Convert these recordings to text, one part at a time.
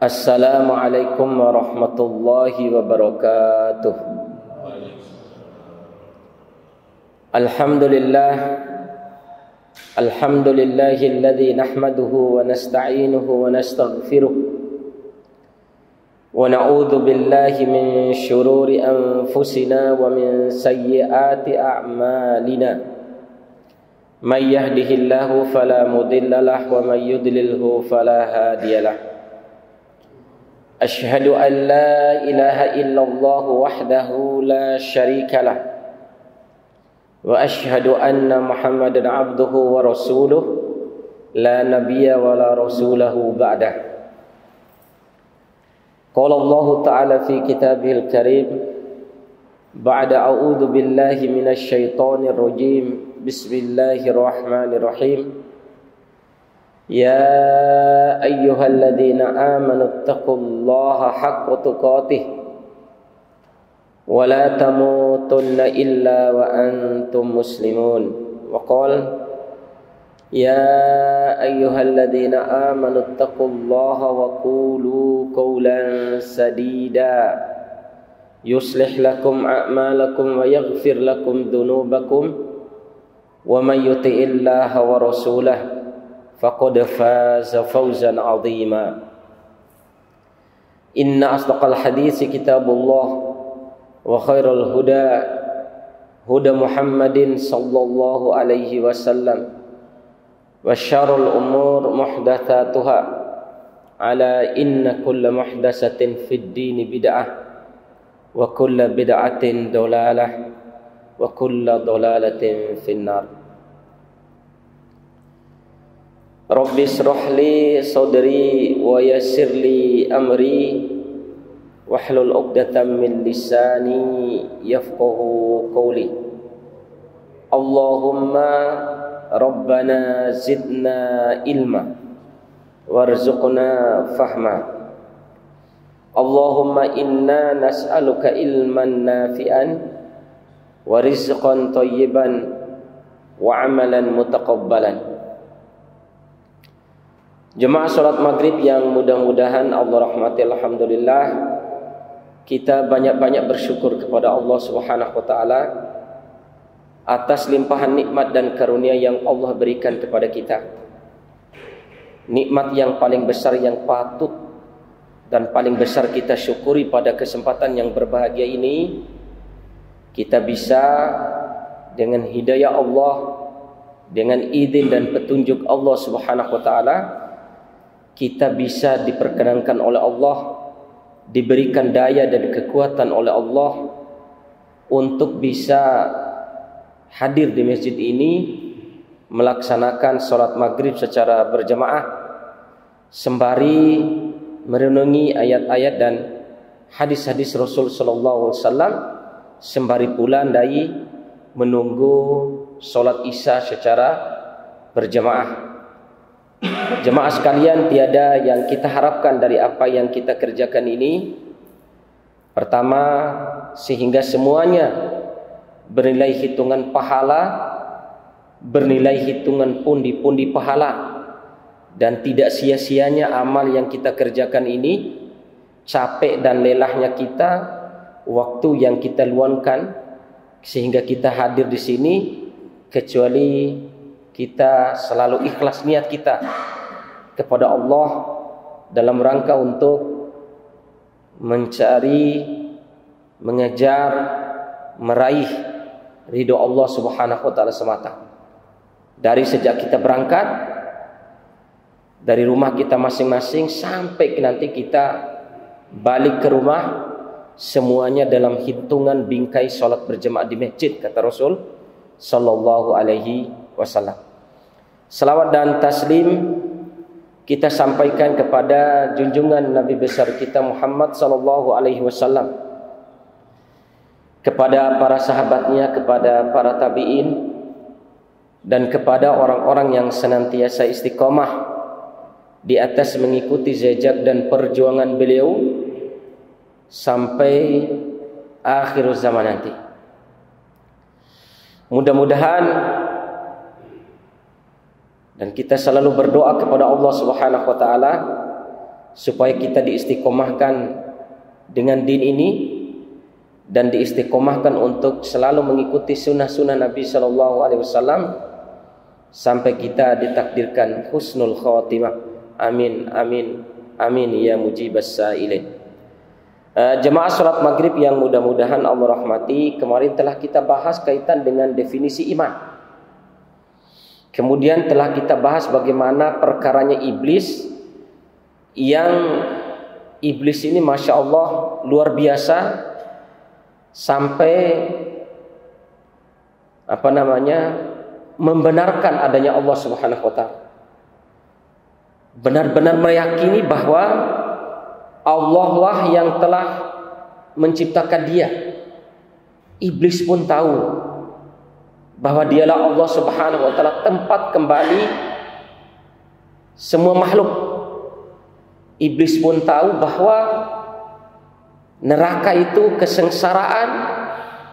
Assalamualaikum warahmatullahi wabarakatuh. Alhamdulillahilladzi nahmaduhu wa nasta'inuhu wa nastaghfiruh wa na'udzu billahi min syururi anfusina wa min sayyiati a'malina. May yahdihillahu fala mudilla lahu wa may yudlilhu fala hadiyalah. Ashhadu an la ilaha illallah wahdahu la syarika lah wa ashhadu anna Muhammadan abduhu wa rasuluh la nabiyya wa la rasulahu ba'dah. Qala Allah ta'ala fi kitabihil karim ba'da a'udzu billahi minasy syaithanir rajim. Bismillahirrahmanirrahim. Ya ayyuhalladzina amanu taqullaha haqqa tuqatih wa la tamutunna illa wa antum muslimun. Wa qala ya ayyuhalladzina amanu taqullaha wa qulu qawlan sadida yuslih lakum a'malakum wa yaghfir lakum dhunubakum wa may yuti'illaha wa rasulahu faqad faza fawzan 'azima. Inna asdaqal haditsi kitabullah wa khairal huda huda Muhammadin sallallahu alaihi wasallam wa syarrul umur muhdatsatuha ala inna kulla muhdatsatin fid din bid'ah wa kulla bid'atin dalalah wa kulla dalalatin finnar. Rabbi shrah li sadri wa yassir li amri wahlul 'uqdatam min lisani yafqahu qawli. Allahumma rabbana zidna ilma warzuqna fahma. Allahumma inna nas'aluka ilman nafi'an wa rizqan thayyiban wa 'amalan mutaqabbalan. Jemaah salat maghrib yang mudah-mudahan Allah rahmati, alhamdulillah kita banyak-banyak bersyukur kepada Allah Subhanahu wa taala atas limpahan nikmat dan karunia yang Allah berikan kepada kita. Nikmat yang paling besar yang patut dan paling besar kita syukuri pada kesempatan yang berbahagia ini, kita bisa dengan hidayah Allah, dengan izin dan petunjuk Allah Subhanahu wa taala, kita bisa diperkenankan oleh Allah, diberikan daya dan kekuatan oleh Allah untuk bisa hadir di masjid ini melaksanakan salat maghrib secara berjamaah sembari merenungi ayat-ayat dan hadis-hadis Rasul sallallahu alaihi wasallam, sembari pula dai menunggu salat Isya secara berjamaah. Jemaah sekalian, tiada yang kita harapkan dari apa yang kita kerjakan ini. Pertama, sehingga semuanya bernilai hitungan pahala, bernilai hitungan pundi-pundi pahala, dan tidak sia-sianya amal yang kita kerjakan ini, capek dan lelahnya kita, waktu yang kita luangkan sehingga kita hadir di sini, kecuali kita selalu ikhlas niat kita kepada Allah dalam rangka untuk mencari, mengejar, meraih ridho Allah Subhanahu wa taala semata. Dari sejak kita berangkat dari rumah kita masing-masing sampai nanti kita balik ke rumah, semuanya dalam hitungan bingkai salat berjemaah di masjid, kata Rasul sallallahu alaihi wasallam. Salawat dan taslim kita sampaikan kepada junjungan Nabi besar kita Muhammad sallallahu alaihi wasallam, kepada para sahabatnya, kepada para tabi'in, dan kepada orang-orang yang senantiasa istiqomah di atas mengikuti jejak dan perjuangan beliau sampai akhir zaman nanti. Mudah-mudahan dan kita selalu berdoa kepada Allah Subhanahu wa taala supaya kita diistiqomahkan dengan din ini dan diistiqomahkan untuk selalu mengikuti sunnah-sunnah Nabi SAW sampai kita ditakdirkan husnul khatimah. Amin, amin, amin ya mujibas sa'ilin. Jemaah salat maghrib yang mudah-mudahan Allah rahmati, kemarin telah kita bahas kaitan dengan definisi iman. Kemudian telah kita bahas bagaimana perkaranya iblis, yang iblis ini Masya Allah luar biasa, sampai membenarkan adanya Allah Subhanahu wa ta'ala. Benar-benar meyakini bahwa Allah lah yang telah menciptakan dia. Iblis pun tahu bahwa dialah Allah Subhanahu wa ta'ala tempat kembali semua makhluk. Iblis pun tahu bahwa neraka itu kesengsaraan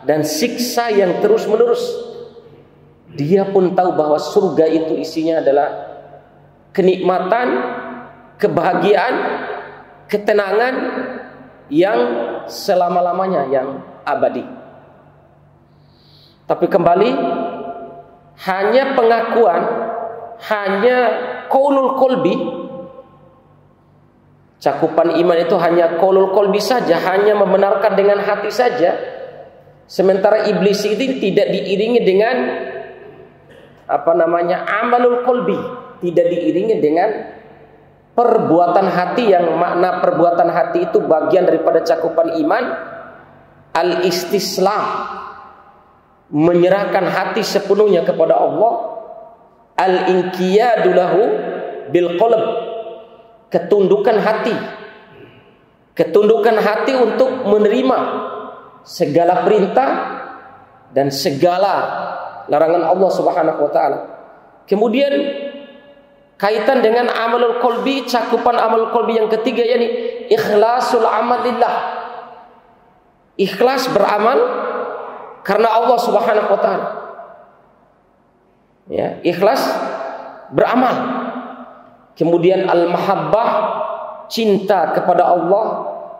dan siksa yang terus menerus. Dia pun tahu bahwa surga itu isinya adalah kenikmatan, kebahagiaan, ketenangan yang selama-lamanya, yang abadi. Tapi kembali, hanya pengakuan, hanya qaulul qalbi, cakupan iman itu hanya qaulul qalbi saja, hanya membenarkan dengan hati saja. Sementara iblis itu tidak diiringi dengan amalul qalbi, tidak diiringi dengan perbuatan hati, yang makna perbuatan hati itu bagian daripada cakupan iman. Al-istislam, menyerahkan hati sepenuhnya kepada Allah. Al-inqiyadu lahu bil qalb, ketundukan hati. Ketundukan hati untuk menerima segala perintah dan segala larangan Allah Subhanahu wa ta'ala. Kemudian kaitan dengan amalul qalbi, cakupan amalul qalbi yang ketiga, yakni ikhlasul amal lillah. Ikhlas beramal karena Allah Subhanahu wa ta'ala. Ya, ikhlas beramal. Kemudian al-mahabbah, cinta kepada Allah,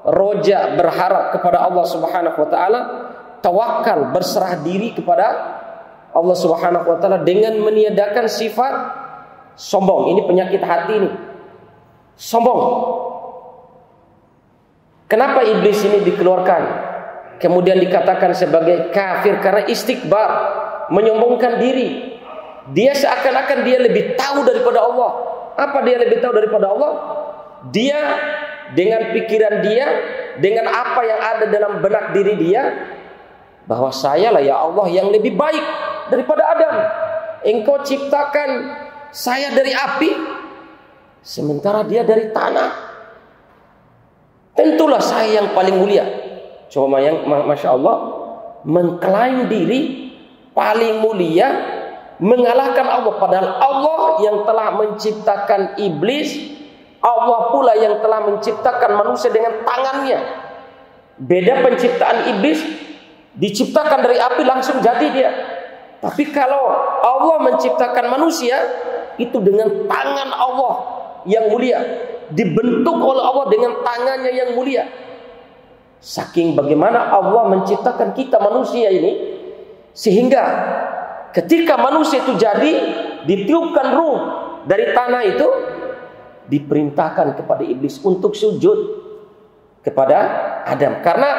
roja, berharap kepada Allah Subhanahu wa ta'ala, tawakal, berserah diri kepada Allah Subhanahu wa ta'ala dengan meniadakan sifat sombong. Ini penyakit hati ini, sombong. Kenapa iblis ini dikeluarkan, kemudian dikatakan sebagai kafir? Karena istikbar, menyombongkan diri. Dia seakan-akan dia lebih tahu daripada Allah. Apa dia lebih tahu daripada Allah? Dia dengan pikiran dia, dengan apa yang ada dalam benak diri dia, bahwa saya lah ya Allah yang lebih baik daripada Adam. Engkau ciptakan saya dari api, sementara dia dari tanah. Tentulah saya yang paling mulia. Coba yang Masya Allah, mengklaim diri paling mulia, mengalahkan Allah. Padahal Allah yang telah menciptakan iblis, Allah pula yang telah menciptakan manusia dengan tangannya. Beda penciptaan iblis, diciptakan dari api langsung jadi dia. Tapi kalau Allah menciptakan manusia, itu dengan tangan Allah yang mulia, dibentuk oleh Allah dengan tangannya yang mulia. Saking bagaimana Allah menciptakan kita manusia ini, sehingga ketika manusia itu jadi, ditiupkan ruh dari tanah itu, diperintahkan kepada iblis untuk sujud kepada Adam. Karena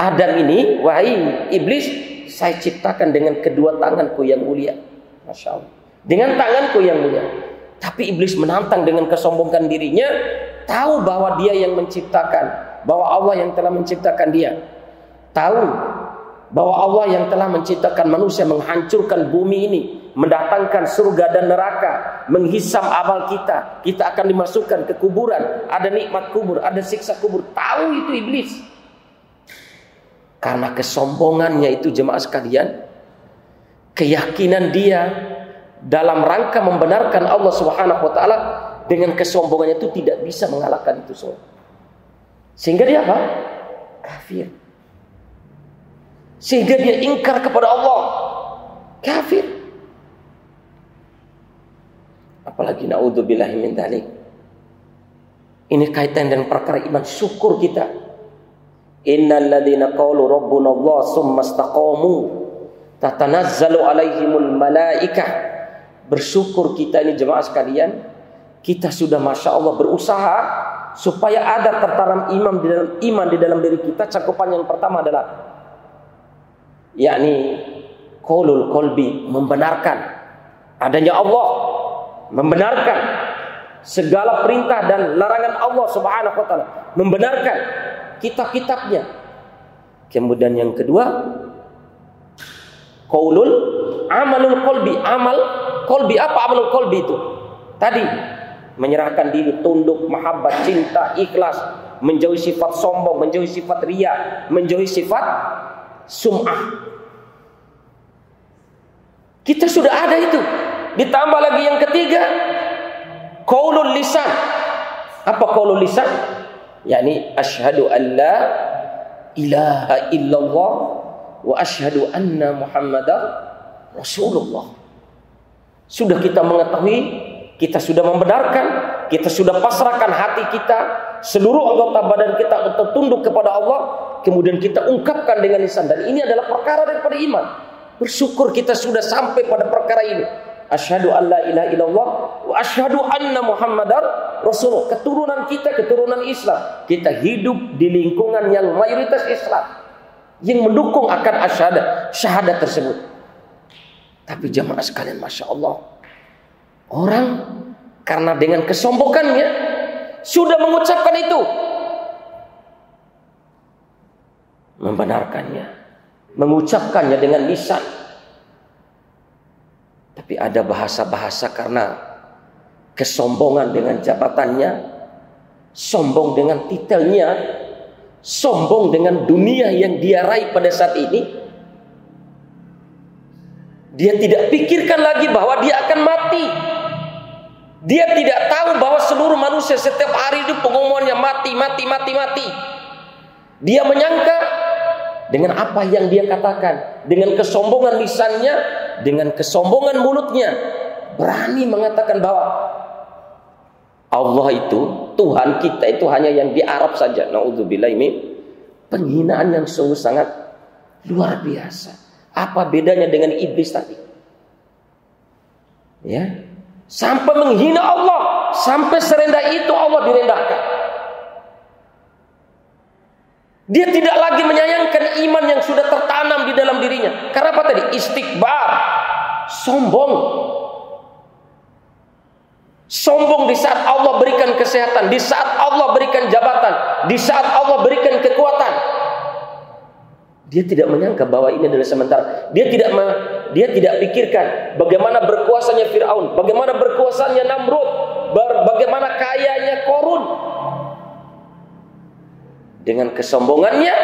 Adam ini, wahai iblis, saya ciptakan dengan kedua tanganku yang mulia. Masya Allah, dengan tanganku yang mulia. Tapi iblis menantang dengan kesombongan dirinya, tahu bahwa dia yang menciptakan, bahwa Allah yang telah menciptakan dia. Tahu bahwa Allah yang telah menciptakan manusia, menghancurkan bumi ini, mendatangkan surga dan neraka, menghisap amal kita. Kita akan dimasukkan ke kuburan, ada nikmat kubur, ada siksa kubur. Tahu itu iblis. Karena kesombongannya itu, jemaah sekalian, keyakinan dia dalam rangka membenarkan Allah Subhanahu wa ta'ala, dengan kesombongannya itu tidak bisa mengalahkan itu semua. Sehingga dia apa? Kafir. Sehingga dia ingkar kepada Allah, kafir. Apalagi naudzubillahi min dzalik. Ini kaitan dengan perkara iman. Syukur kita. Innal ladzina qalu rabbuna Allah tsumma istaqamu tatanazzalu alaihimul malaikah. Bersyukur kita ini jemaah sekalian. Kita sudah masya Allah berusaha supaya ada tertanam iman di dalam diri kita. Cakupan yang pertama adalah yakni qaulul qalbi, membenarkan adanya Allah, membenarkan segala perintah dan larangan Allah Subhanahu wa taala, membenarkan kitab-kitabnya. Kemudian yang kedua, qaulul amalul qalbi. Amal qalbi, apa amalul qalbi itu? Tadi menyerahkan diri, tunduk, mahabbat, cinta, ikhlas, menjauhi sifat sombong, menjauhi sifat riya, menjauhi sifat sum'ah. Kita sudah ada itu. Ditambah lagi yang ketiga, qaulul lisan. Apa qaulul lisan? yakni asyhadu an la ilaha illallah wa asyhadu anna Muhammadar Rasulullah. Sudah kita mengetahui, kita sudah membenarkan, kita sudah pasrahkan hati kita, seluruh anggota badan kita untuk tunduk kepada Allah, kemudian kita ungkapkan dengan lisan, dan ini adalah perkara daripada iman. Bersyukur kita sudah sampai pada perkara ini. Asyhadu an la ilaha illallah wa asyhadu anna Muhammadar Rasulullah. Keturunan kita, keturunan Islam. Kita hidup di lingkungan yang mayoritas Islam, yang mendukung akan syahadat tersebut. Tapi jamaah sekalian, Masya Allah, orang karena dengan kesombongannya sudah mengucapkan itu, membenarkannya, mengucapkannya dengan lisan. Tapi ada bahasa-bahasa karena kesombongan dengan jabatannya, sombong dengan titelnya, sombong dengan dunia yang dia raih pada saat ini. Dia tidak pikirkan lagi bahwa dia akan mati. Dia tidak tahu bahwa seluruh manusia setiap hari itu pengumumannya mati, mati, mati, mati. Dia menyangka dengan apa yang dia katakan, dengan kesombongan lisannya, dengan kesombongan mulutnya, berani mengatakan bahwa Allah itu, Tuhan kita itu hanya yang di Arab saja. Na'udzubillah, ini penghinaan yang sungguh sangat luar biasa. Apa bedanya dengan iblis tadi? Ya, sampai menghina Allah, sampai serendah itu Allah direndahkan. Dia tidak lagi menyayangkan iman yang sudah tertanam di dalam dirinya. Karena apa tadi? Istikbar, sombong. Sombong di saat Allah berikan kesehatan, di saat Allah berikan jabatan, di saat Allah berikan kekuatan. Dia tidak menyangka bahwa ini adalah sementara. Dia tidak pikirkan bagaimana berkuasanya Fir'aun, bagaimana berkuasanya Namrud, bagaimana kayanya Korun. Dengan kesombongannya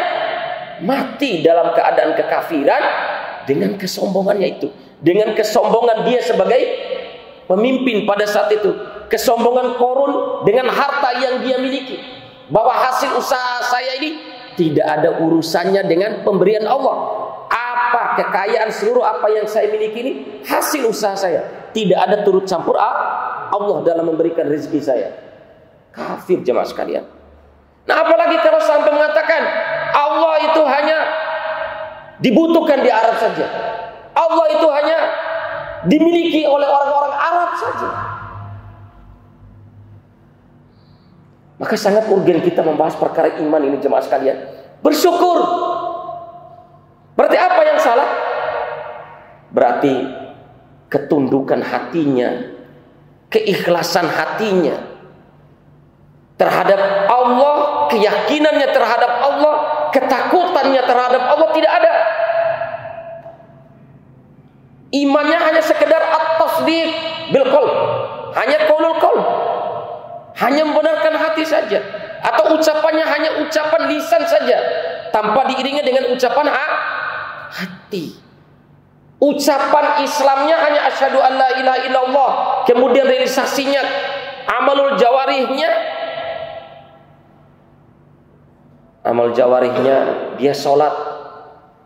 mati dalam keadaan kekafiran. Dengan kesombongannya itu, dengan kesombongan dia sebagai pemimpin pada saat itu, kesombongan Korun dengan harta yang dia miliki, bahwa hasil usaha saya ini tidak ada urusannya dengan pemberian Allah. Apa kekayaan seluruh apa yang saya miliki ini hasil usaha saya. Tidak ada turut campur Allah dalam memberikan rezeki saya. Kafir jemaah sekalian. Nah, apalagi kalau sampai mengatakan Allah itu hanya dibutuhkan di Arab saja, Allah itu hanya dimiliki oleh orang-orang Arab saja. Maka sangat urgen kita membahas perkara iman ini jemaah sekalian. Bersyukur. Berarti apa yang salah? Berarti ketundukan hatinya, keikhlasan hatinya terhadap Allah, keyakinannya terhadap Allah, ketakutannya terhadap Allah tidak ada. Imannya hanya sekedar at-tasdiq bil qalb, hanya qaulul qalb, hanya membenarkan hati saja, atau ucapannya hanya ucapan lisan saja tanpa diiringi dengan ucapan hati. Ucapan Islamnya hanya asyhadu an la ilaha illallah, kemudian realisasinya amalul jawarihnya, amal jawarihnya dia sholat,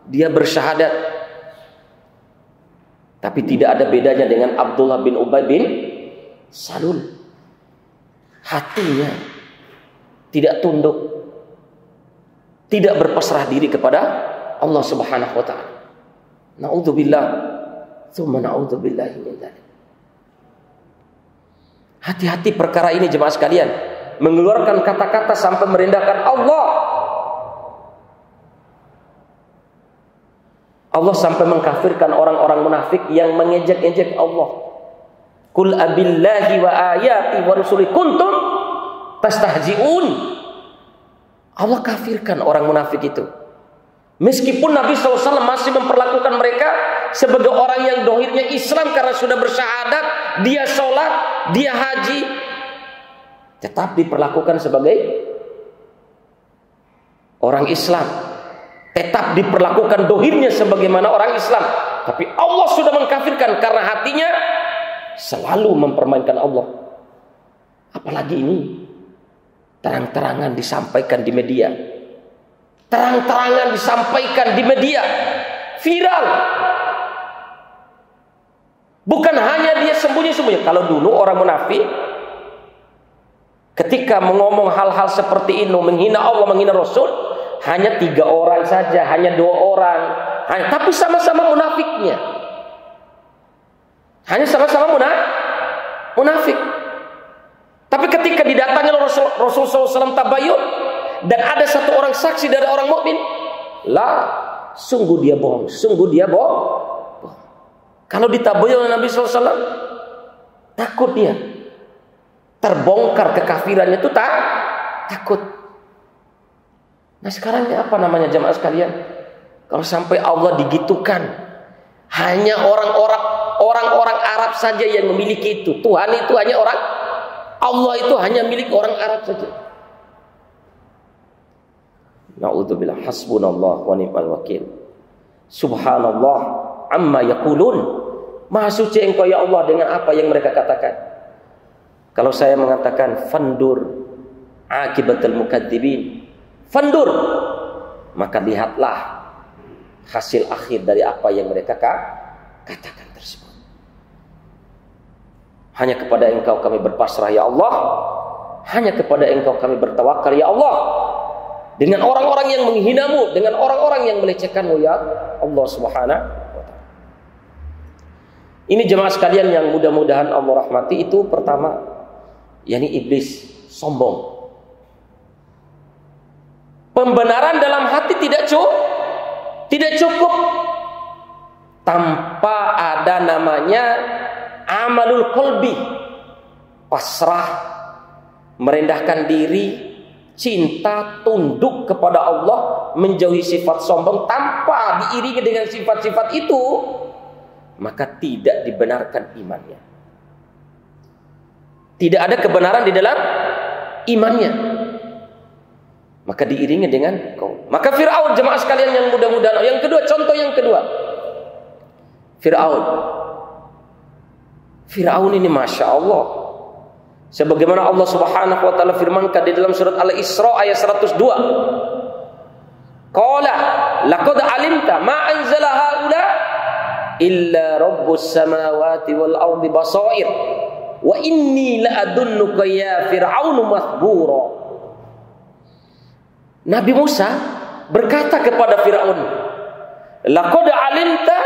dia bersyahadat, tapi tidak ada bedanya dengan Abdullah bin Ubay bin Salul. Hatinya tidak tunduk, tidak berpasrah diri kepada Allah Subhanahu wa taala. Na'udzubillah, tsumma na'udzubillahi min dzalik. Hati-hati perkara ini jemaah sekalian, mengeluarkan kata-kata sampai merendahkan Allah. Allah sampai mengkafirkan orang-orang munafik yang mengejek-ejek Allah. Qul abillahi wa ayati wa rusuli kuntum tastahzi'un. Allah kafirkan orang munafik itu. Meskipun Nabi SAW masih memperlakukan mereka sebagai orang yang dohirnya Islam karena sudah bersyahadat, dia sholat, dia haji, tetap diperlakukan sebagai orang Islam, tetap diperlakukan dohirnya sebagaimana orang Islam. Tapi Allah sudah mengkafirkan karena hatinya selalu mempermainkan Allah. Apalagi ini terang-terangan disampaikan di media, terang-terangan disampaikan di media, viral. Bukan hanya dia sembunyi-sembunyi. Kalau dulu orang munafik ketika mengomong hal-hal seperti ini, menghina Allah, menghina Rasul, hanya 3 orang saja, hanya 2 orang, tapi sama-sama munafiknya. Hanya sama-sama munafik. Tapi ketika didatangi Rasul SAW tabayun dan ada 1 orang saksi dari orang mukmin, sungguh dia bohong, sungguh dia bohong. Kalau ditabayun oleh Nabi SAW, takut dia terbongkar kekafirannya itu takut. Nah sekarang ini apa namanya jemaah sekalian? Kalau sampai Allah digitukan, hanya orang-orang Arab saja yang memiliki itu. Tuhan itu hanya orang, Allah itu hanya milik orang Arab saja. Na'udzubillah, hasbunallah wa ni'mal wakil. Subhanallah amma yaqulun. Maha suci Engkau ya Allah dengan apa yang mereka katakan. Kalau saya mengatakan fandur akibatul mukadzibin, fandur, maka lihatlah hasil akhir dari apa yang mereka katakan tersebut. Hanya kepada Engkau kami berpasrah ya Allah, hanya kepada Engkau kami bertawakal ya Allah. Dengan orang-orang yang menghinamu, dengan orang-orang yang melecehkanmu ya Allah Subhanahu wa ta'ala. Ini jemaah sekalian yang mudah-mudahan Allah rahmati, itu pertama, yakni iblis sombong. Pembenaran dalam hati tidak cukup tanpa ada namanya amalul qalbi, pasrah, merendahkan diri, cinta, tunduk kepada Allah, menjauhi sifat sombong. Tanpa diiringi dengan sifat-sifat itu, maka tidak dibenarkan imannya. Tidak ada kebenaran di dalam imannya. Maka diiringi dengan kaum. Maka Fir'aun jemaah sekalian yang mudah-mudahan. Yang kedua, contoh yang kedua, Fir'aun ini Masya Allah, sebagaimana Allah Subhanahu wa ta'ala firmankan di dalam surat Al-Isra ayat 102, Qala laqad alimta ma anzala haula illa rabbus samawati wal ardi basair wa inni la adunnuka ya fir'aunu mathbura. Nabi Musa berkata kepada Fir'aun, laqad alimta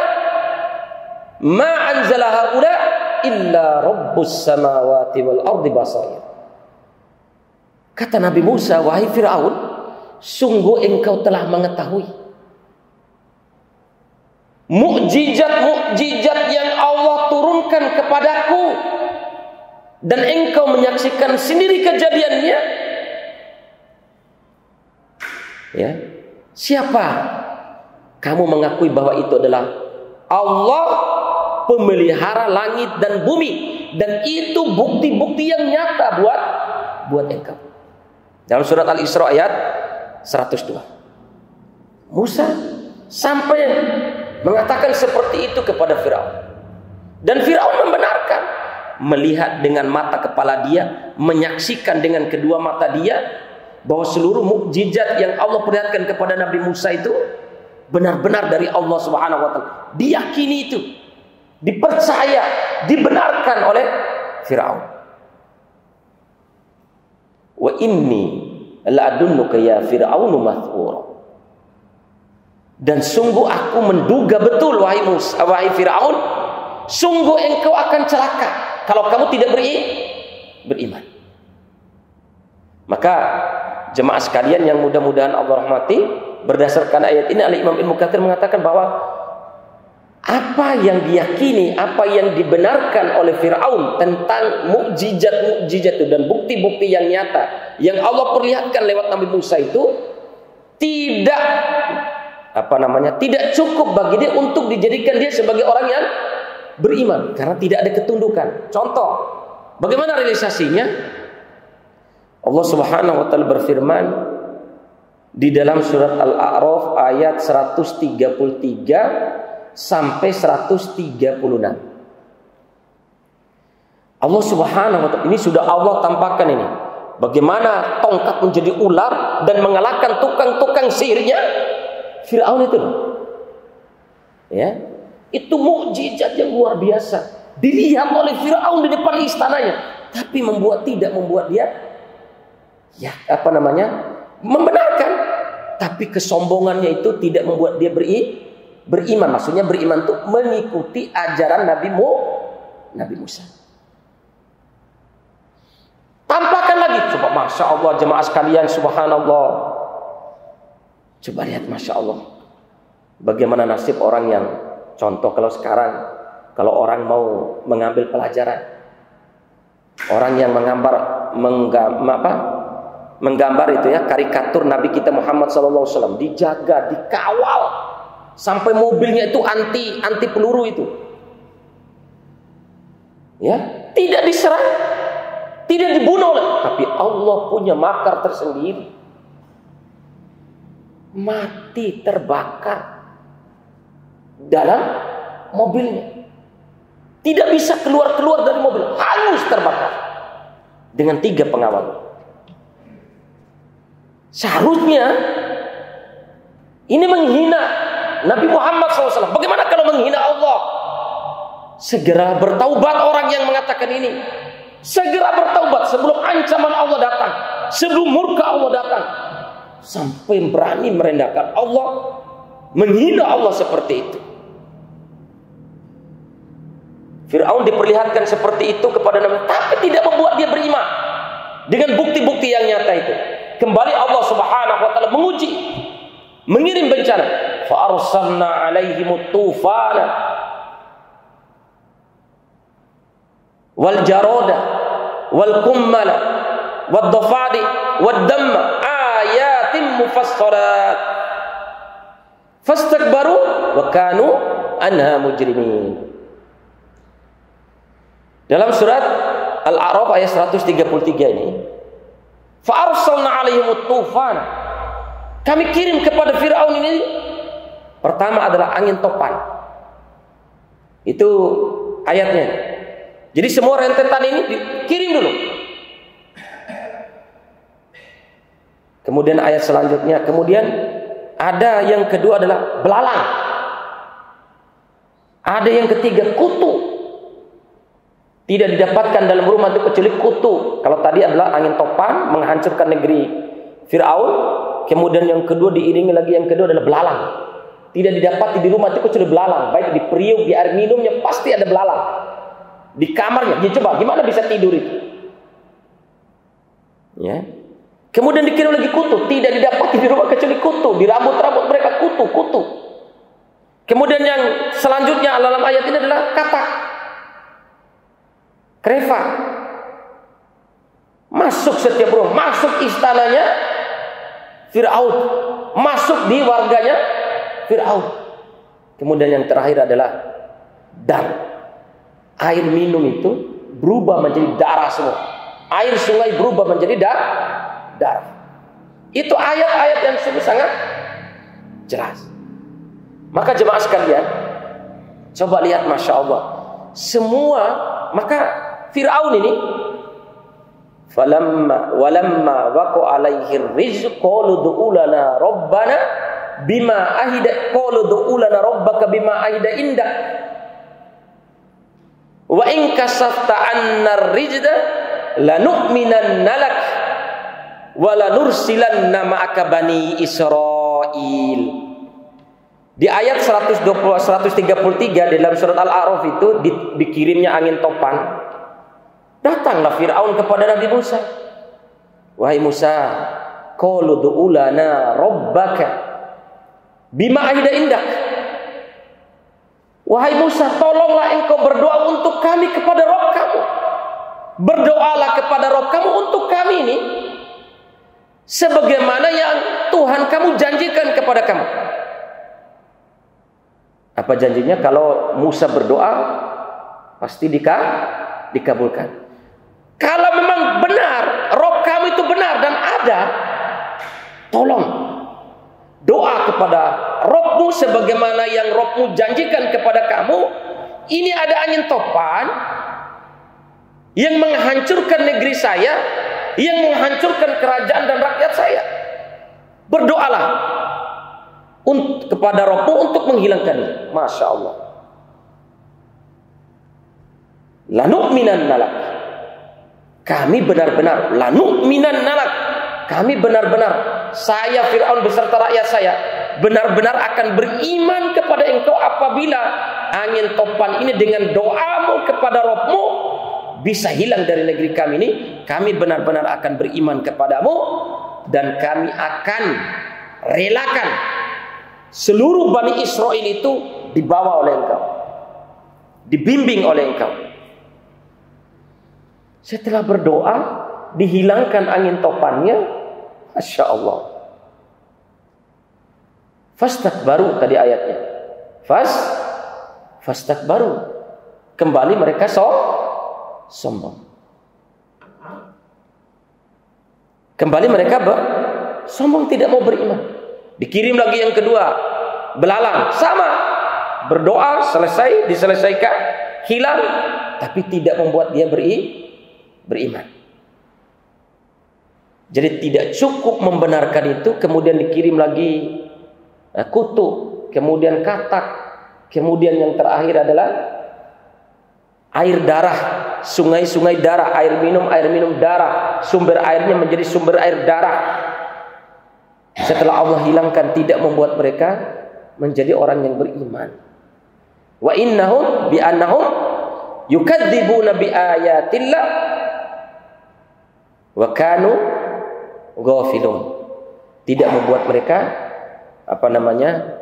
ma anzala haula illa rabbus samawati wal ardi basair. Kata Nabi Musa, wahai Fir'aun, sungguh engkau telah mengetahui mukjizat-mukjizat yang Allah turunkan kepadaku, dan engkau menyaksikan sendiri kejadiannya. Ya, siapa kamu mengakui bahwa itu adalah Allah pemelihara langit dan bumi, dan itu bukti-bukti yang nyata buat engkau. Dalam surat Al-Isra ayat 102, Musa sampai mengatakan seperti itu kepada Fir'aun, dan Fir'aun membenarkan, melihat dengan mata kepala dia, menyaksikan dengan kedua mata dia bahwa seluruh mukjizat yang Allah perlihatkan kepada Nabi Musa itu benar-benar dari Allah Subhanahu wa ta'ala. Diyakini itu, dipercaya, dibenarkan oleh Fir'aun. Wa inni la'adunnuka ya Fir'aunu mathura. Dan sungguh aku menduga betul wahai Fir'aun, sungguh engkau akan celaka kalau kamu tidak beriman. Maka jemaah sekalian yang mudah-mudahan Allah rahmati, berdasarkan ayat ini Al-Imam Ibnu Katsir mengatakan bahwa apa yang diyakini, apa yang dibenarkan oleh Fir'aun tentang mukjizat-mukjizat itu dan bukti-bukti yang nyata yang Allah perlihatkan lewat Nabi Musa itu tidak cukup bagi dia untuk dijadikan dia sebagai orang yang beriman, karena tidak ada ketundukan. Contoh, bagaimana realisasinya? Allah Subhanahu wa taala berfirman di dalam surat Al-A'raf ayat 133 sampai 136. Allah Subhanahu wa taala, ini sudah Allah tampakkan ini, bagaimana tongkat menjadi ular dan mengalahkan tukang-tukang sihirnya Fir'aun itu. Ya, itu mukjizat yang luar biasa. Dilihat oleh Fir'aun di depan istananya, tapi tidak membuat dia membenarkan. Tapi kesombongannya itu tidak membuat dia beriman. Maksudnya beriman itu mengikuti ajaran Nabi Musa. Tampakkan lagi, coba, masya Allah jemaah sekalian, subhanallah. Coba lihat, masya Allah, bagaimana nasib orang yang, contoh kalau sekarang, kalau orang mau mengambil pelajaran, orang yang menggambar itu ya, karikatur Nabi kita Muhammad SAW, dijaga, dikawal, sampai mobilnya itu anti peluru itu, ya, tidak diserang, tidak dibunuh, tapi Allah punya makar tersendiri, mati terbakar dalam mobilnya, tidak bisa keluar dari mobil, hangus terbakar dengan 3 pengawal. Seharusnya ini menghina Nabi Muhammad SAW. Bagaimana kalau menghina Allah? Segera bertaubat orang yang mengatakan ini. Segera bertaubat sebelum ancaman Allah datang, sebelum murka Allah datang. Sampai berani merendahkan Allah, menghina Allah seperti itu. Fir'aun diperlihatkan seperti itu kepada Nabi, tapi tidak membuat dia beriman dengan bukti-bukti yang nyata itu. Kembali Allah Subhanahu wa taala menguji, mengirim bencana. Fa arsalna 'alaihimut tufana wal jarada wal kummala wad dafadi wad damma ayatin mufassalat fastakbaru wa kanu anha mujrimin. Dalam surat Al-A'raf ayat 133 ini, fa arsalna 'alaihimut tufan, kami kirim kepada Fir'aun ini, pertama adalah angin topan. Itu ayatnya. Jadi semua rentetan ini dikirim dulu. Kemudian ayat selanjutnya, kemudian ada yang kedua adalah belalang. Ada yang ketiga kutu. Tidak didapatkan dalam rumah itu kecuali kutu. Kalau tadi adalah angin topan menghancurkan negeri Fir'aun, kemudian yang kedua diiringi lagi, yang kedua adalah belalang. Tidak didapati di rumah itu kecuali belalang. Baik di periuk, di air minumnya pasti ada belalang. Di kamarnya, dia coba gimana bisa tidur itu? Ya. Kemudian dikirim lagi kutu, tidak didapati di rumah kecuali kutu, di rambut-rambut mereka kutu. Kemudian yang selanjutnya dalam ayat ini adalah katak, kreva. Masuk setiap rumah, masuk istananya Fir'aun, masuk di warganya Fir'aun. Kemudian yang terakhir adalah dam. Air minum itu berubah menjadi darah semua. Air sungai berubah menjadi darah. Itu ayat-ayat yang sungguh sangat jelas. Maka jemaah sekalian, coba lihat, masya Allah, semua. Maka Fir'aun ini, walamma waqa'a alaihi rizq qalu du'u lana rabbana bima ahida qalu du'u lana rabbaka bima ahida indak wa in kasafta anna rijda lanu'minanna lak wala nursilanna ma'aka bani Israil. Di ayat 133 dalam surat Al-A'raf itu dikirimnya angin topan. Datanglah Fir'aun kepada Nabi Musa. Wahai Musa, qalu du'u lana rabbaka bima ahida indak. Wahai Musa, tolonglah engkau berdoa untuk kami kepada Rabb kamu. Berdoalah kepada Rabb kamu untuk kami ini sebagaimana yang Tuhan kamu janjikan kepada kamu. Apa janjinya? Kalau Musa berdoa pasti dikabulkan. Kalau memang benar Rabb kamu itu benar dan ada, tolong doa kepada Rabbmu sebagaimana yang Rabbmu janjikan kepada kamu. Ini ada angin topan yang menghancurkan negeri saya, yang menghancurkan kerajaan dan rakyat saya. Berdoalah kepada Rabbmu untuk menghilangkannya. Masya Allah. Lanu'minanna lak. Kami benar-benar kami benar-benar, saya Fir'aun beserta rakyat saya benar-benar akan beriman kepada engkau apabila angin topan ini dengan doamu kepada Rabbmu bisa hilang dari negeri kami ini. Kami benar-benar akan beriman kepadamu dan kami akan relakan seluruh Bani Israel itu dibawa oleh engkau, dibimbing oleh engkau. Setelah berdoa, dihilangkan angin topannya. Masya Allah. Fastakbaru tadi ayatnya. Fastakbaru. Kembali mereka sombong. Kembali mereka sombong, tidak mau beriman. Dikirim lagi yang kedua, belalang, sama. Berdoa, selesai, diselesaikan, hilang, tapi tidak membuat dia beriman. Jadi tidak cukup membenarkan itu, kemudian dikirim lagi kutu, kemudian katak, kemudian yang terakhir adalah air darah, sungai-sungai darah, air minum darah, sumber airnya menjadi sumber air darah. Setelah Allah hilangkan, tidak membuat mereka menjadi orang yang beriman. Wa innahum bi annahum yukadzibuna bi ayatillah wa kanu ghafilun. Tidak membuat mereka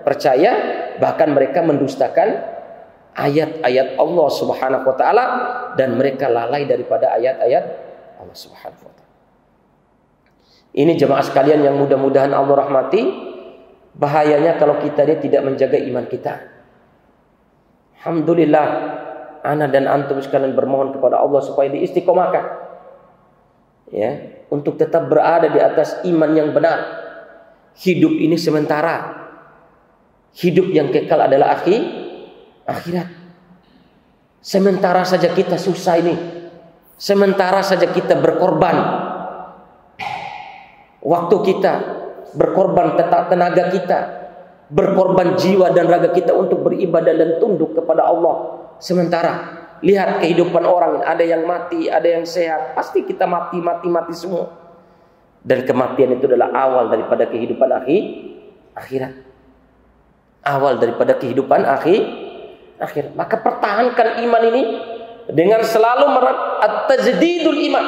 percaya, bahkan mereka mendustakan ayat-ayat Allah Subhanahu wa taala dan mereka lalai daripada ayat-ayat Allah Subhanahu wa taala. Ini jemaah sekalian yang mudah-mudahan Allah rahmati. Bahayanya kalau kita ini tidak menjaga iman kita. Alhamdulillah, ana dan antum sekalian bermohon kepada Allah supaya diistiqomahkan, ya, untuk tetap berada di atas iman yang benar. Hidup ini sementara. Hidup yang kekal adalah akhirat. Sementara saja kita susah ini. Sementara saja kita berkorban waktu kita, berkorban tenaga kita, berkorban jiwa dan raga kita untuk beribadah dan tunduk kepada Allah. Sementara lihat kehidupan orang, ada yang mati, ada yang sehat, pasti kita mati semua. Dan kematian itu adalah awal daripada kehidupan akhirat. Awal daripada kehidupan akhirat. Maka pertahankan iman ini dengan selalu at-tajdidul iman.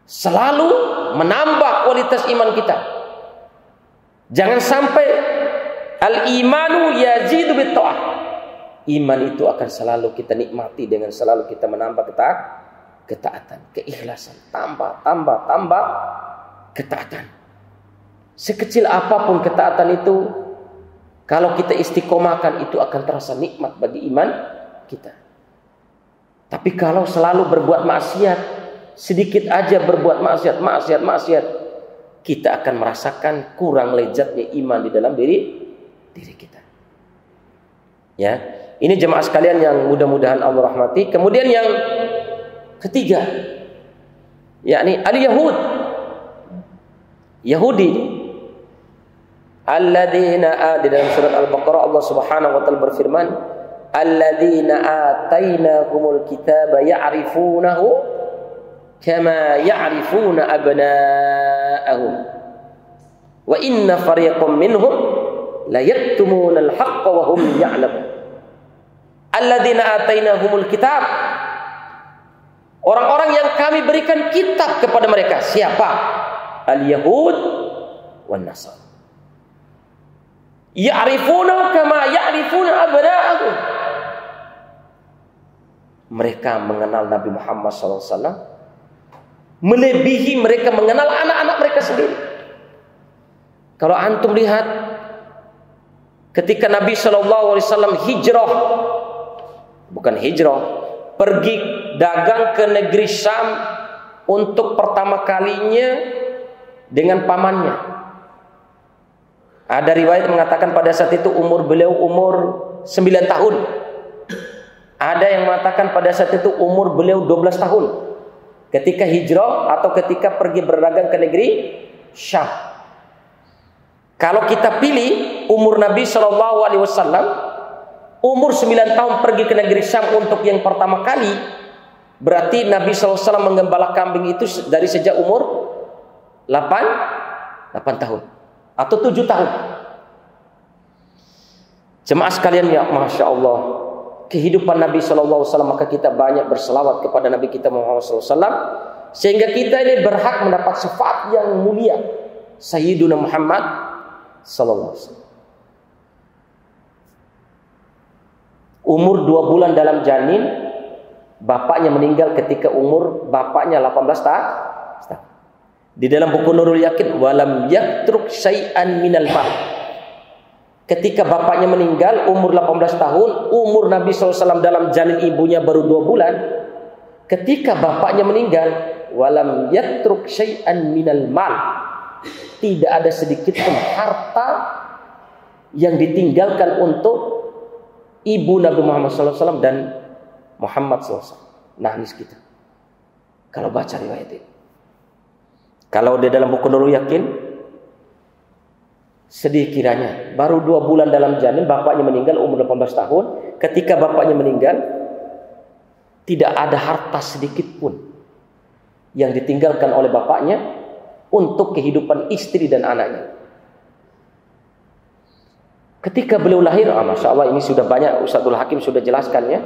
Selalu menambah kualitas iman kita. Jangan sampai al-imanu yazidu bit-ta'ah. Iman itu akan selalu kita nikmati dengan selalu kita menambah ketaatan, keikhlasan, tambah ketaatan. Sekecil apapun ketaatan itu, kalau kita istiqomahkan, itu akan terasa nikmat bagi iman kita. Tapi kalau selalu berbuat maksiat, sedikit aja berbuat maksiat, kita akan merasakan kurang lezatnya iman di dalam diri kita. Ya, ini jemaah sekalian yang mudah-mudahan Allah rahmati. Kemudian yang ketiga, yakni Yahudi. Alladzina, di dalam surat Al-Baqarah Allah Subhanahu wa taala berfirman, alladzina atainahumul kitaba ya'rifunahu kama ya'rifuna abna'ahum wa inna fariqam minhum la yaktumuna al-haqqa wa hum ya'lamun. Alladzina atainahumul kitab, orang-orang yang kami berikan kitab kepada mereka. Siapa? Al-Yahud wan Nasara. Ya'rifuna kama ya'rifuna abna'ahum. Mereka mengenal Nabi Muhammad SAW melebihi mereka mengenal anak-anak mereka sendiri. Kalau antum lihat ketika Nabi SAW hijrah, bukan hijrah, pergi dagang ke negeri Syam untuk pertama kalinya dengan pamannya. Ada riwayat mengatakan pada saat itu beliau umur 9 tahun. Ada yang mengatakan pada saat itu umur beliau 12 tahun ketika hijrah atau ketika pergi berdagang ke negeri Syam. Kalau kita pilih umur Nabi SAW umur 9 tahun pergi ke negeri Syam untuk yang pertama kali, berarti Nabi SAW menggembala kambing itu dari sejak umur 8 tahun atau 7 tahun. Jemaah sekalian ya, Masya Allah, kehidupan Nabi SAW, maka kita banyak berselawat kepada Nabi kita Muhammad SAW, sehingga kita ini berhak mendapat syafaat yang mulia Sayyiduna Muhammad SAW. Umur 2 bulan dalam janin, bapaknya meninggal ketika umur bapaknya 18 tahun. Di dalam buku Nurul Yakin, walam yatruk syai'an minal mal. Ketika bapaknya meninggal umur 18 tahun, umur Nabi SAW dalam janin ibunya baru 2 bulan. Ketika bapaknya meninggal, walam yatruk syai'an minal mal. Tidak ada sedikit pun harta yang ditinggalkan untuk ibu Nabi Muhammad SAW dan Muhammad SAW. Nangis kita kalau baca riwayat ini. Kalau di dalam buku Nurul Yakin, sedih kiranya baru 2 bulan dalam janin, bapaknya meninggal umur 18 tahun. Ketika bapaknya meninggal, tidak ada harta sedikit pun yang ditinggalkan oleh bapaknya untuk kehidupan istri dan anaknya. Ketika beliau lahir, Masya Allah, ini sudah banyak Ustadzul Hakim sudah jelaskannya.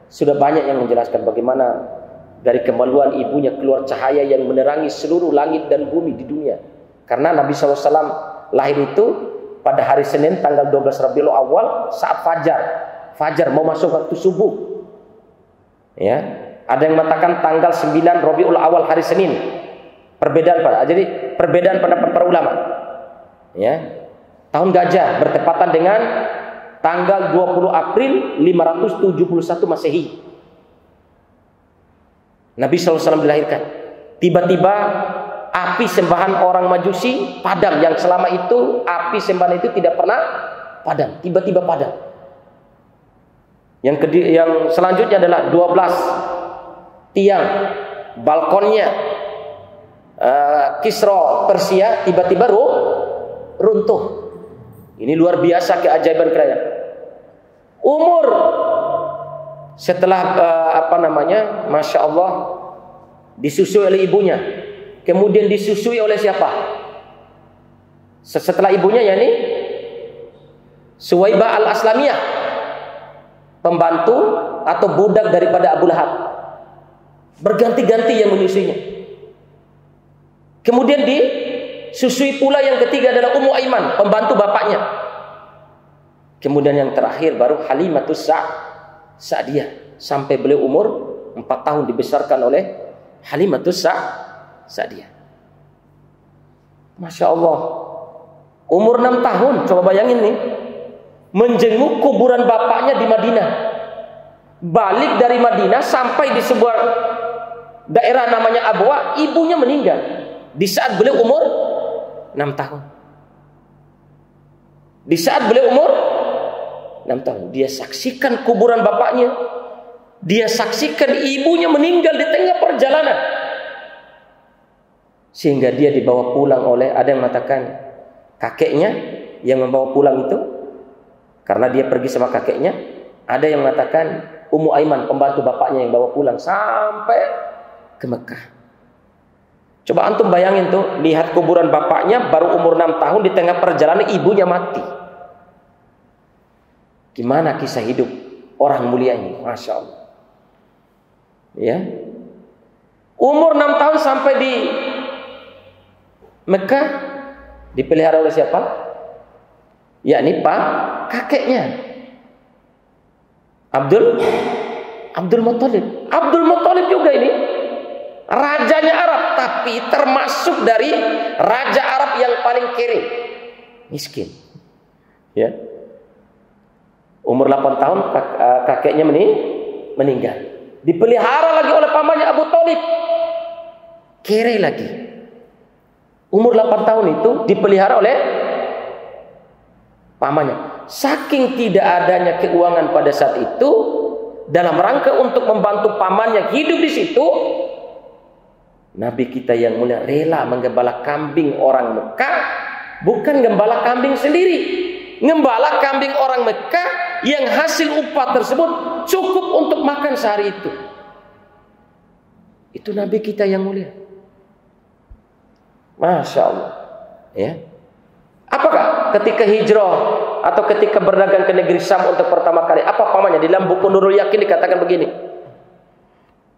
Sudah banyak yang menjelaskan bagaimana dari kemaluan ibunya keluar cahaya yang menerangi seluruh langit dan bumi di dunia. Karena Nabi SAW lahir itu pada hari Senin tanggal 12 Rabiul Awal saat fajar mau masuk waktu subuh. Ya, ada yang mengatakan tanggal 9 Rabiul Awal hari Senin. Perbedaan pendapat para ulama. Ya. Tahun gajah bertepatan dengan tanggal 20 April 571 Masehi. Nabi SAW dilahirkan. Tiba-tiba api sembahan orang Majusi padam, yang selama itu api sembahan itu tidak pernah padam, tiba-tiba padam. Yang selanjutnya adalah 12 tiang balkonnya Kisra Persia tiba-tiba runtuh. Ini luar biasa keajaiban kerajaan. Umur setelah Masya Allah disusui oleh ibunya, kemudian disusui oleh siapa? Setelah ibunya, yakni Suwaibah al-Aslamiyah, pembantu atau budak daripada Abu Lahab. Berganti-ganti yang menyusuinya. Kemudian disusui pula yang ketiga adalah Ummu Aiman, pembantu bapaknya. Kemudian yang terakhir baru Halimatus Sa'diyah, sampai beliau umur 4 tahun dibesarkan oleh Halimatus Sa'diyah. Masya Allah, umur 6 tahun, coba bayangin nih, menjenguk kuburan bapaknya di Madinah. Balik dari Madinah sampai di sebuah daerah namanya Abwa, ibunya meninggal di saat beliau umur 6 tahun. Di saat beliau umur 6 tahun, dia saksikan kuburan bapaknya, dia saksikan ibunya meninggal di tengah perjalanan, sehingga dia dibawa pulang oleh, ada yang mengatakan kakeknya yang membawa pulang itu karena dia pergi sama kakeknya. Ada yang mengatakan Ummu Aiman, pembantu bapaknya, yang bawa pulang sampai ke Mekah. Coba antum bayangin tuh, lihat kuburan bapaknya baru umur 6 tahun, di tengah perjalanan ibunya mati. Gimana kisah hidup orang mulia ini? Masya Allah. Ya, umur 6 tahun sampai di Mekah, dipelihara oleh siapa? Yakni kakeknya Abdul Muthalib. Abdul Muthalib juga ini rajanya Arab, tapi termasuk dari raja Arab yang paling kering, miskin. Ya, umur 8 tahun kakeknya meninggal. Dipelihara lagi oleh pamannya Abu Thalib, kere lagi. Umur 8 tahun itu dipelihara oleh pamannya. Saking tidak adanya keuangan pada saat itu, dalam rangka untuk membantu pamannya hidup di situ, Nabi kita yang mulia rela menggembala kambing orang Mekah, bukan gembala kambing sendiri, gembala kambing orang Mekah yang hasil upah tersebut cukup untuk makan sehari itu. Itu Nabi kita yang mulia. Masya Allah. Ya. Apakah ketika hijrah atau ketika berdagang ke negeri Syam untuk pertama kali, apa pamannya? Di dalam buku Nurul Yakin dikatakan begini,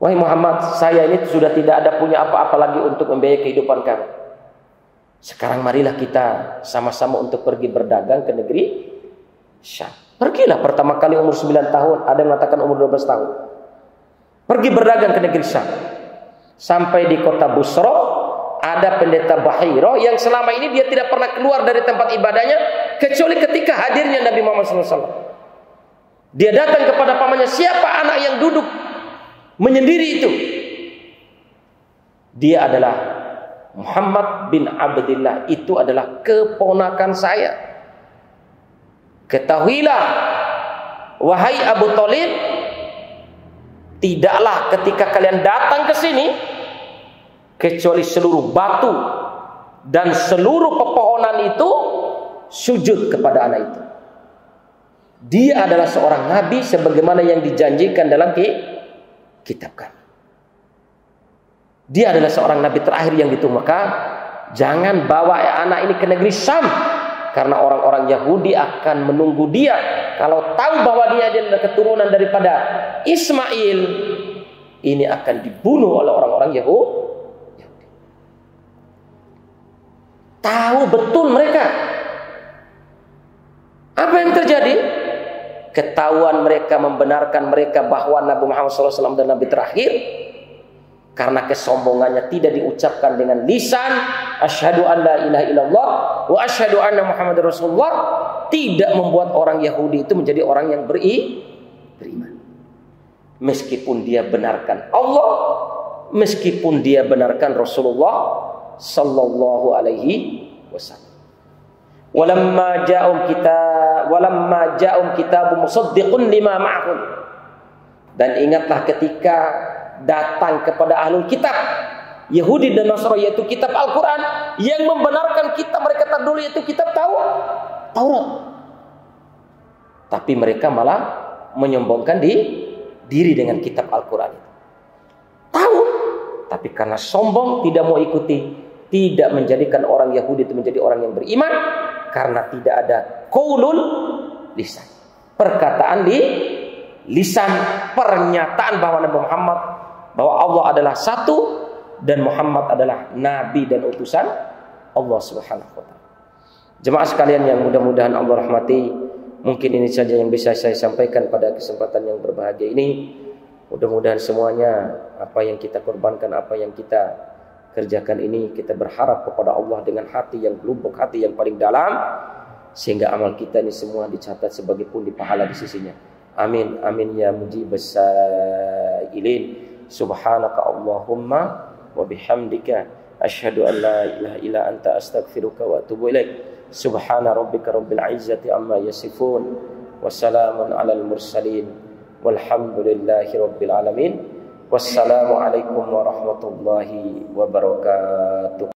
wahai Muhammad, saya ini sudah tidak ada punya apa-apa lagi untuk membiayai kehidupan kamu. Sekarang marilah kita sama-sama untuk pergi berdagang ke negeri Syam. Pergilah pertama kali umur 9 tahun, ada yang mengatakan umur 12 tahun. Pergi berdagang ke negeri Syam. Sampai di kota Busra, ada pendeta Bahiro yang selama ini dia tidak pernah keluar dari tempat ibadahnya kecuali ketika hadirnya Nabi Muhammad SAW. Dia datang kepada pamannya, siapa anak yang duduk menyendiri itu? Dia adalah Muhammad bin Abdillah, itu adalah keponakan saya. Ketahuilah wahai Abu Thalib, tidaklah ketika kalian datang ke sini kecuali seluruh batu dan seluruh pepohonan itu sujud kepada anak itu. Dia adalah seorang nabi sebagaimana yang dijanjikan dalam kitab kami. Dia adalah seorang nabi terakhir yang ditunggu. Maka jangan bawa anak ini ke negeri Syam, karena orang-orang Yahudi akan menunggu dia. Kalau tahu bahwa dia adalah keturunan daripada Ismail, ini akan dibunuh oleh orang-orang Yahudi. Tahu betul mereka. Apa yang terjadi? Ketahuan mereka membenarkan mereka bahwa Nabi Muhammad SAW adalah Nabi terakhir. Karena kesombongannya tidak diucapkan dengan lisan, asyhadu an la ilaha illallah wa asyhadu anna Muhammad Rasulullah, tidak membuat orang Yahudi itu menjadi orang yang beriman. Meskipun dia benarkan Allah, meskipun dia benarkan Rasulullah sallallahu alaihi wasallam. Walamma ja'um kitabun musaddiqun lima ma'hum. Dan ingatlah ketika datang kepada ahlul kitab Yahudi dan Nasrani, yaitu kitab Al-Quran yang membenarkan kitab mereka terdahulu, yaitu kitab Taurat. Tapi mereka malah menyombongkan diri dengan kitab Al-Quran itu. Tahu, tapi karena sombong tidak mau ikuti, tidak menjadikan orang Yahudi itu menjadi orang yang beriman, karena tidak ada qaulul lisan, perkataan di lisan, pernyataan bahwa Nabi Muhammad, bahwa Allah adalah satu dan Muhammad adalah nabi dan utusan Allah Subhanahu wa taala. Jemaah sekalian yang mudah-mudahan Allah rahmati, mungkin ini saja yang bisa saya sampaikan pada kesempatan yang berbahagia ini. Mudah-mudahan semuanya apa yang kita korbankan, apa yang kita kerjakan ini, kita berharap kepada Allah dengan hati yang lubuk, hati yang paling dalam, sehingga amal kita ini semua dicatat sebagai pundi pahala di sisinya. Amin amin ya mujibas sa'ilin. Subhanaka Allahumma wa bihamdika asyhadu an la ilaha illa anta astaghfiruka wa atubu ilaik. Subhana rabbika rabbil izzati amma yasifun wa salamun alal mursalin walhamdulillahi rabbil alamin. Wassalamu alaikum warahmatullahi wabarakatuh.